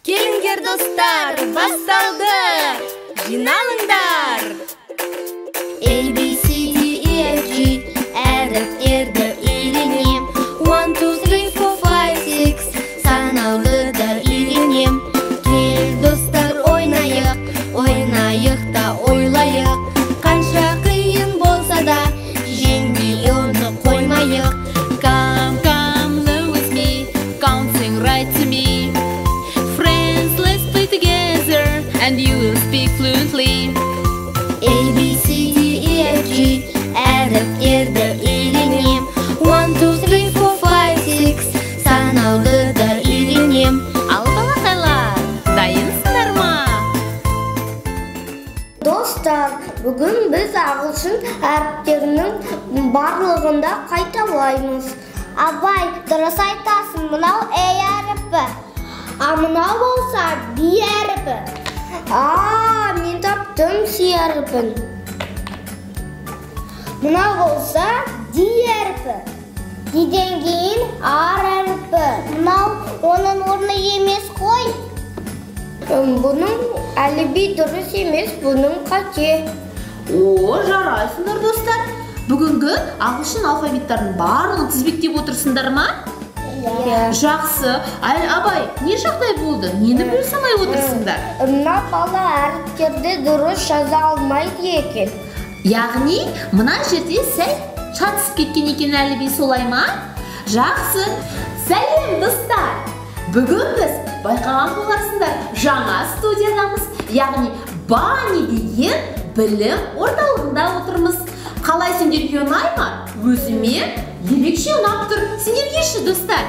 Келиңдер достар, басталды. Жиналыңдар. A, B, C, D, E, F, G әріптерді үйренем. 1, 2, 3, 4, 5, 6 санаулыдар үйренем. Кел достар, ойнайық та ойлайық. Қанша қиын болса да жеңбей оны қоймайық. Come learn with me, counting right to me. Friends, let's play together and you will speak fluently. A, B, C, D, E, F, G әріптерді үйренем. 1, 2, 3, 4, 5, 6 санаулыдар үйренем. Ал балақайлар, дайынсыңдар ма? Достар, бүгін біз ағылшын әріптерінің барлығында қайталаймыз. Абай, дұрыс айтасың, мынау A әріпі. А мынау болса B әріпі. Мен таптым C әріпін. Мынау болса D әріпі. D-ден кейін R әріпі. Мынау оның орны емес қой. Бұның әліпби дұрыс емес, бұның қате. Жарайсыңдар достар. Бүгінгі ағылшын алфавиттарының барлығын тізбектеп отырсыңдар ма? Жақсы. Абай, не жағдай болды? Нені бөле салмай отырсыңдар? Мына бала әріптерді дұрыс жаза алмайды екен. Яғни, мына жерде сәл шатысып кеткен екен әліпби, солай ма? Жақсы. Сәлем достар. Бүгін біз байқаған боларсыңдар, жаңа студиядамыз, яғни Бани деген білім орталығында отырмыз. Қалай, сендерге ұнай ма? Өзіме ерекше ұнап тұр. Сендерге ше, достар?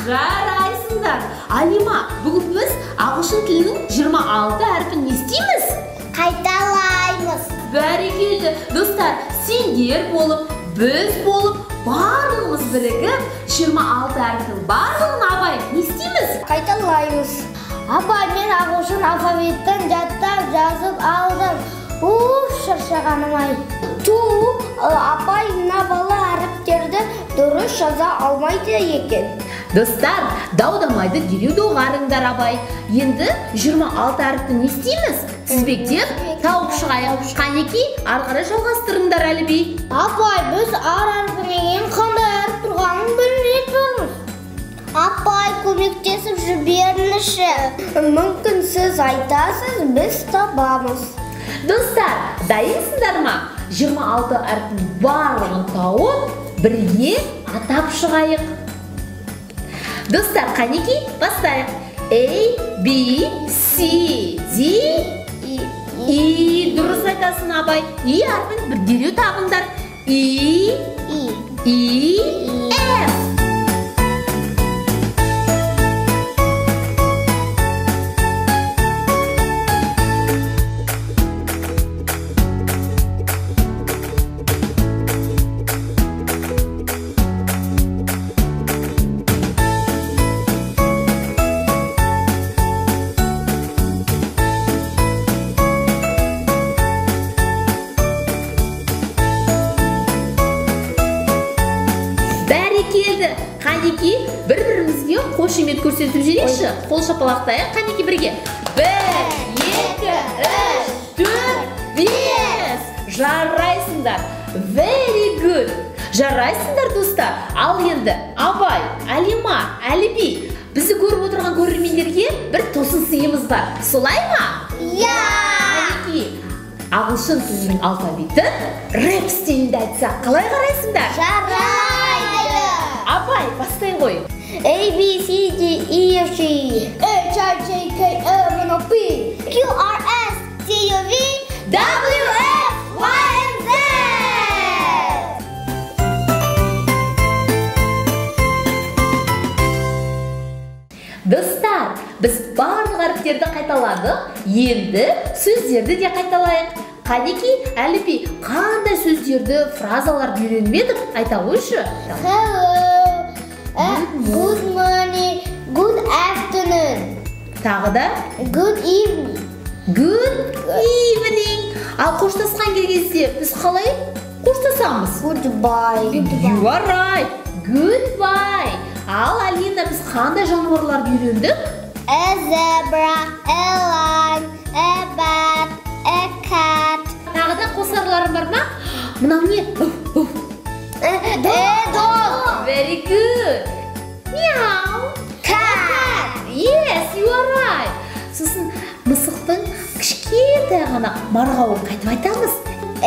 Жарайсыңдар. Алима, бүгін біз ағылшын тілінің 26 әріпін не істейміз? Қайталаймыз. Бәрекелді. Достар, сендер болып, біз болып, барлығымыз бірігіп 26 әріптің барлығын Абай не істейміз? Қайталаймыз. Абай, мен ағылшын алфавиттен жаттап жазып алдым. Шаршағаным-ай. Абай, мына бала әріптерді дұрыс жаза алмайды екен. Достар, даудамайды, дереу доғарыңдар Абай. Енді 26 әріпті не істейміз? Тізбектеп тауып шығайық. Қанеки, арқара жалғастырыңдар әліпби. Абай, біз ар әріпінен қандай әріп тұрғанын білмейміз. Апай, көмектесіп жіберіңізші. Мүмкін сіз айтасыз, біз табамыз. Достар, дайынсыңдар ма? 26 әріптің барлығын тауып, бірге атап шығайық. Достар, қанеки, бастайық. A, B, C, D, E. Дұрыс айтасың, Абай. E әріпін бір дереу табыңдар. E, F. Келді. Қанеки, бір-бірімізге қошемет көрсетіп жүрейікші. Қол шапалақтайық, қанеки бірге. 1, 2, 3, 4, 5. Жарайсыңдар. Very good. Жарайсыңдар, достар. Ал енді, Абай, Алима, Әліби, бізді көріп отырған көрермендерге бір тосын сыйымыз бар. Солай ма? Қанеки, ағылшын тілінің алфавитін рэп стилінде айтсақ, қалай қарайсыңдар? Жарайды. Абай, бастай қой. A, B, C, D, E, F, G H, I, J, K, L, M, N, O, P Q, R, S, T, U, V W, X, Y, and Z. Достар, біз барлық әріптерді қайталадық, енді сөздерді де қайталайық. Қанеки, Әліпби, қандай сөздерді, фразаларды үйреніп едік? Айта қойшы. Hello, good morning, good afternoon. Тағы да? Good evening. Good evening. Ал қоштасқан кезде біз қалай қоштасамыз? Goodbye. You are right. Goodbye. Ал Алина, біз қандай жануарларды үйрендік? A zebra, a lion, a bat, a cat. Тағы да қосарларым бар ма? Мынау не? A dog. Very good. Meow. Cat. Yes, you are right. Сосын мысықтың кішкентай ғана марғауын қайтып айтамыз. A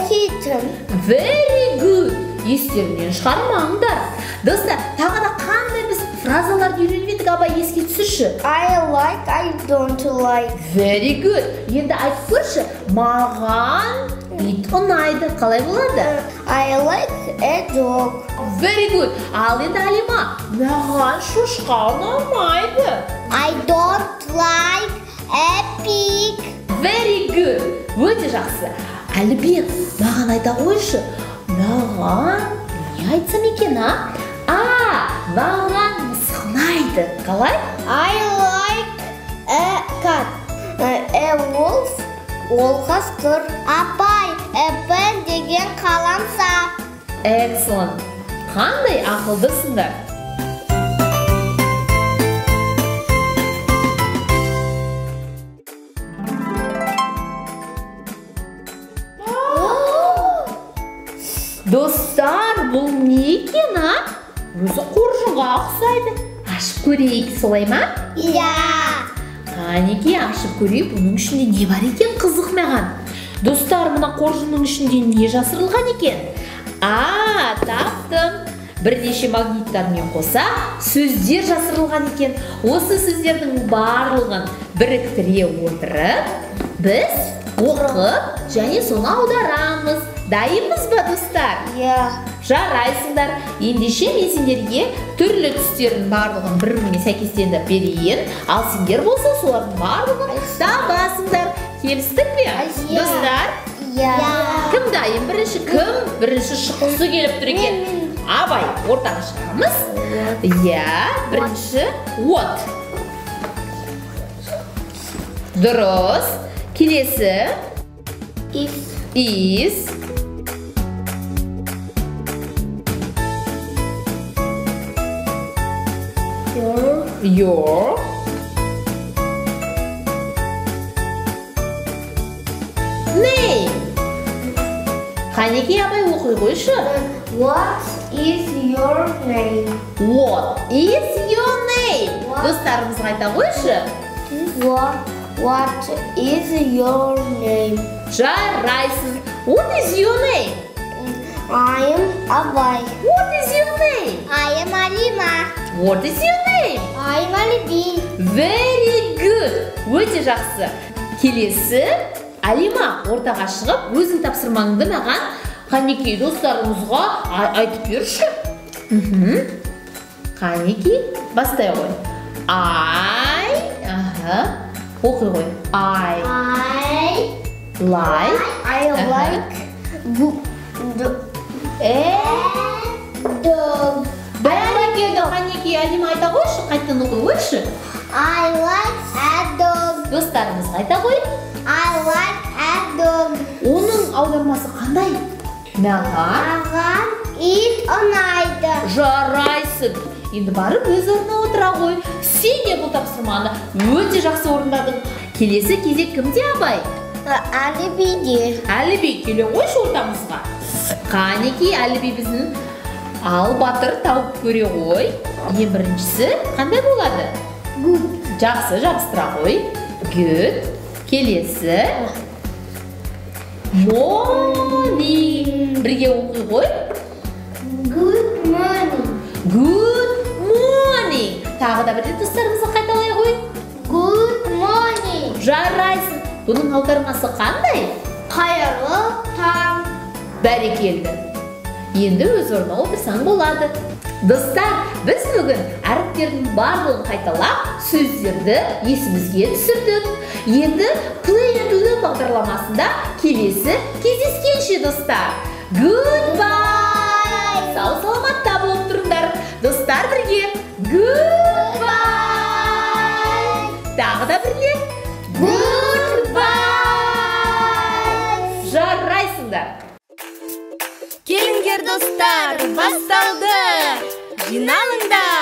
kitten. Very good. Естерінен шығармаңдар. Достар, тағы да қандай біз фразаларды үйреніп едік, абай еске түсірші. I like, I don't like. Very good. Енді айтып көрші, маған ит ұнайды. Қалай болады? I like a dog. Very good. Ал енді Алима, маған шошқа ұнамайды. I don't like a pig. Very good. Өте жақсы. Әлібек, маған айта қойшы, маған не айтсам екен, маған мысық ұнайды. Қалай? I like a cat. A wolf. Ол қасқыр. Апай, a pen деген қаламсап. Excellent. Қандай ақылдысыңдар? Достар, бұл не екен, Өзі қоржынға ұқсайды. Ашып көрейік, солай ма? Иә. Қанеке, ашып көрейік, бұның ішінде не бар екен, қызық маған. Достар, мына қоржынның ішінде не жасырылған екен? Таптым. Бірнеше магниттармен қоса сөздер жасырылған екен. Осы сөздердің барлығын біріктіре отырып, біз оқып және соны аударамыз. Дайынбыз ба, достар? Иә. Жарайсыңдар. Ендеше мен сендерге түрлі түстердің барлығын бір-біріне сәйкестендіріп берейін. Ал сендер болса солардың барлығын табасыңдар. Келістік пе? Достар? Иә. Кім дайын? Кім бірінші шыққысы келіп тұр екен? Абай, ортаға шығамыз. Иә, бірінші what? Дұрыс. Келесі is. Your. Name. Қанеке, абай оқи қойшы. What is your name? What is your name? Достарымызға айта қойшы. What is your name? Жарайсың. What is your name? I am Abay. What is your name? I am Alima. What is your name? I am Alibi. Very good. Өте жақсы. Келесі, Алима, ортаға шығып, өзің тапсырмаңды маған Қанеке достарымызға айтып берші. Қанеке, бастай қой. Оқи қой. I like dog. Бәрекелді, Қанеке, Алима айта қойшы, қайттан оқи қойшы. I like a dog. Достарымызға айта қой. I like a dog. Оның аудармасы қандай? Маған ит ұнайды. Жарайсың. Енді барып өз орнына отыра қой. Сен де бұл тапсырманы өте жақсы орындадың. Келесі кезек кімде, Абай? Әлібиде. Әліби, келе қойшы ортамызға. Қанеке, Әліби біздің ал батыр тауып көре қой. Ең біріншісі қандай болады? Good. Жақсы, жабыстыра қой. Good. Келесі morning. Бірге оқи қой. Good morning. Good morning. Тағы да бірде достарымызға қайталай қой. Good morning. Жарайсың. Бұның аудармасы қандай? Қайырлы таң. Бәрекелді. Енді өз орнына отырсаң болады. Достар, біз бүгін әріптердің барлығын қайталап, сөздерді есімізге түсірдік. Енді Play and Learn бағдарламасында келесі кездескенше достар. Goodbye! Сау саламатта болып тұрыңдар. Достар бірге. Goodbye! Тағы да бірге. Goodbye! Жарайсыңдар. Келіңдер достар, басталды. Жиналыңдар.